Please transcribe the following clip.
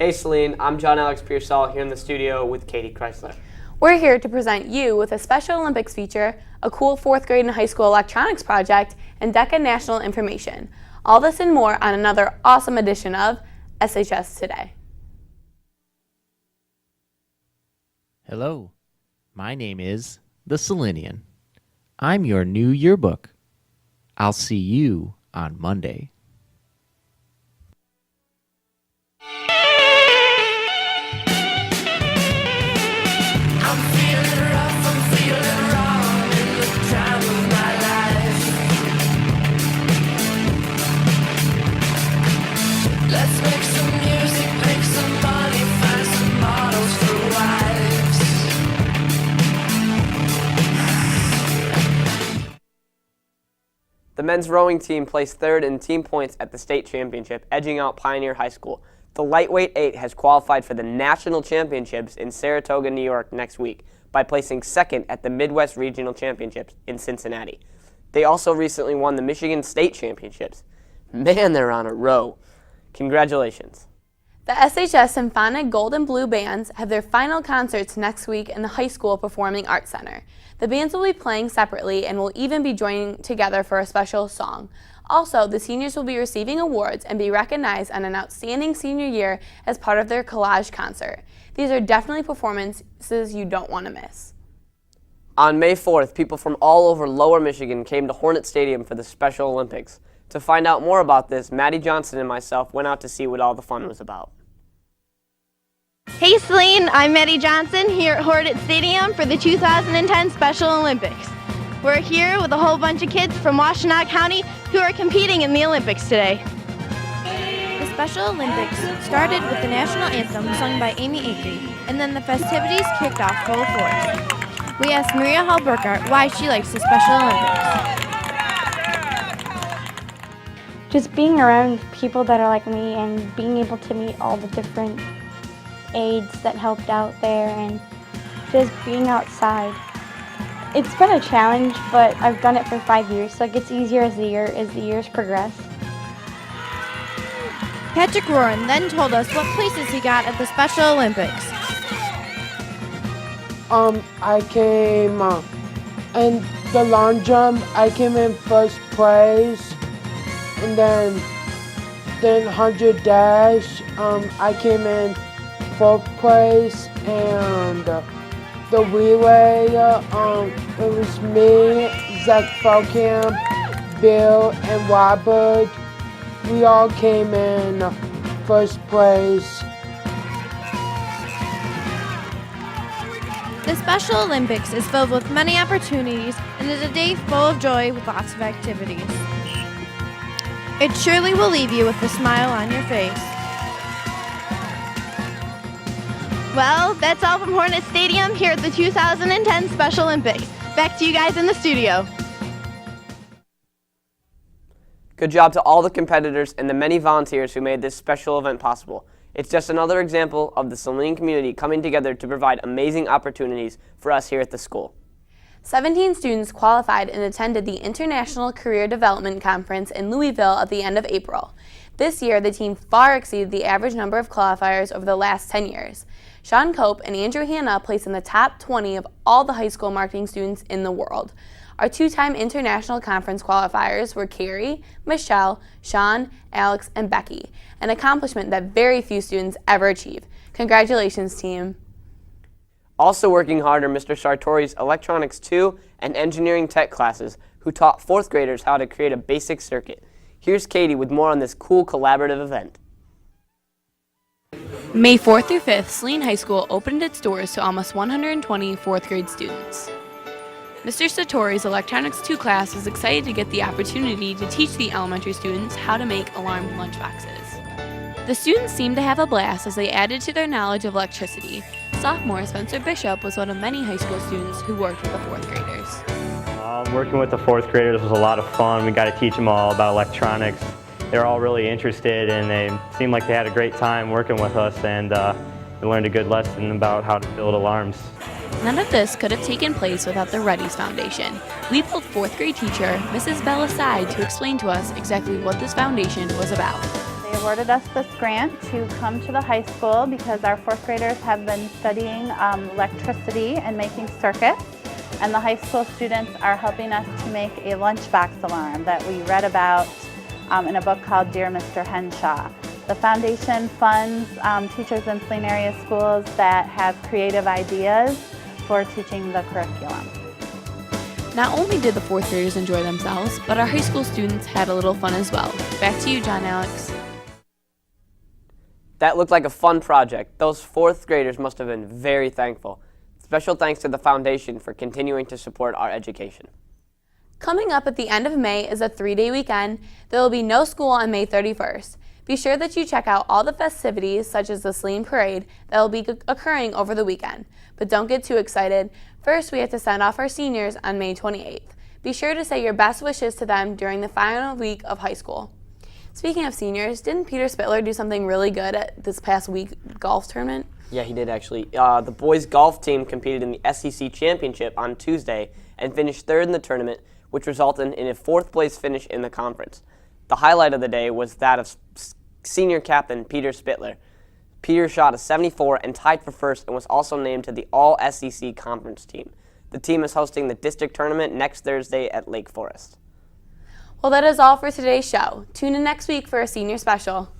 Hey Saline, I'm John Alex Pearsall here in the studio with Katie Crysler. We're here to present you with a Special Olympics feature, a cool 4th grade and high school electronics project, and DECA national information. All this and more on another awesome edition of SHS Today. Hello, my name is the Salinian. I'm your new yearbook. I'll see you on Monday. Let's make some music, make some money, find some models for wives. The men's rowing team placed third in team points at the state championship, edging out Pioneer High School. The lightweight 8 has qualified for the national championships in Saratoga, New York next week by placing second at the Midwest Regional Championships in Cincinnati. They also recently won the Michigan State Championships. Man, they're on a row. Congratulations. The SHS Symphonic Gold and Blue bands have their final concerts next week in the High School Performing Arts Center. The bands will be playing separately and will even be joining together for a special song. Also, the seniors will be receiving awards and be recognized on an outstanding senior year as part of their collage concert. These are definitely performances you don't want to miss. On May 4th, people from all over Lower Michigan came to Hornet Stadium for the Special Olympics. To find out more about this, Maddie Johnson and myself went out to see what all the fun was about. Hey Saline, I'm Maddie Johnson here at Hornet Stadium for the 2010 Special Olympics. We're here with a whole bunch of kids from Washtenaw County who are competing in the Olympics today. The Special Olympics started with the national anthem sung by Amy Akery, and then the festivities kicked off full force. We asked Maria Hall-Burkhart why she likes the Special Olympics. Just being around people that are like me and being able to meet all the different aides that helped out there and just being outside. It's been a challenge, but I've done it for 5 years, so it gets easier as the years progress. Patrick Roran then told us what places he got at the Special Olympics. I came in the long jump. I came in first place. And then 100 dash, I came in 4th place, and the relay, it was me, Zach Falkamp, Bill, and Robert. We all came in 1st place. The Special Olympics is filled with many opportunities and is a day full of joy with lots of activities. It surely will leave you with a smile on your face. Well, that's all from Hornet Stadium here at the 2010 Special Olympics. Back to you guys in the studio. Good job to all the competitors and the many volunteers who made this special event possible. It's just another example of the Saline community coming together to provide amazing opportunities for us here at the school. 17 students qualified and attended the International Career Development Conference in Louisville at the end of April. This year, the team far exceeded the average number of qualifiers over the last 10 years. Sean Cope and Andrew Hanna placed in the top 20 of all the high school marketing students in the world. Our 2-time international conference qualifiers were Carrie, Michelle, Sean, Alex, and Becky, an accomplishment that very few students ever achieve. Congratulations, team. Also working hard are Mr. Sartori's Electronics 2 and Engineering Tech classes, who taught 4th graders how to create a basic circuit. Here's Katie with more on this cool collaborative event. May 4th through 5th, Saline High School opened its doors to almost 120 4th grade students. Mr. Sartori's Electronics 2 class was excited to get the opportunity to teach the elementary students how to make alarmed lunchboxes. The students seemed to have a blast as they added to their knowledge of electricity. Sophomore Spencer Bishop was one of many high school students who worked with the 4th graders. Working with the 4th graders was a lot of fun. We got to teach them all about electronics. They were all really interested, and they seemed like they had a great time working with us, and they learned a good lesson about how to build alarms. None of this could have taken place without the Reddy's Foundation. We pulled 4th grade teacher Mrs. Bell aside to explain to us exactly what this foundation was about. They awarded us this grant to come to the high school because our fourth graders have been studying electricity and making circuits, and the high school students are helping us to make a lunchbox alarm that we read about in a book called Dear Mr. Henshaw. The foundation funds teachers in Saline area schools that have creative ideas for teaching the curriculum. Not only did the fourth graders enjoy themselves, but our high school students had a little fun as well. Back to you, John Alex. That looked like a fun project. Those fourth graders must have been very thankful. Special thanks to the foundation for continuing to support our education. Coming up at the end of May is a 3-day weekend. There will be no school on May 31st. Be sure that you check out all the festivities, such as the Saline Parade, that will be occurring over the weekend. But don't get too excited. First, we have to send off our seniors on May 28th. Be sure to say your best wishes to them during the final week of high school. Speaking of seniors, didn't Peter Spittler do something really good at this past week golf tournament? Yeah, he did actually. The boys golf team competed in the SEC Championship on Tuesday and finished third in the tournament, which resulted in a fourth place finish in the conference. The highlight of the day was that of senior captain Peter Spittler. Peter shot a 74 and tied for first and was also named to the All-SEC Conference team. The team is hosting the district tournament next Thursday at Lake Forest. Well, that is all for today's show. Tune in next week for a senior special.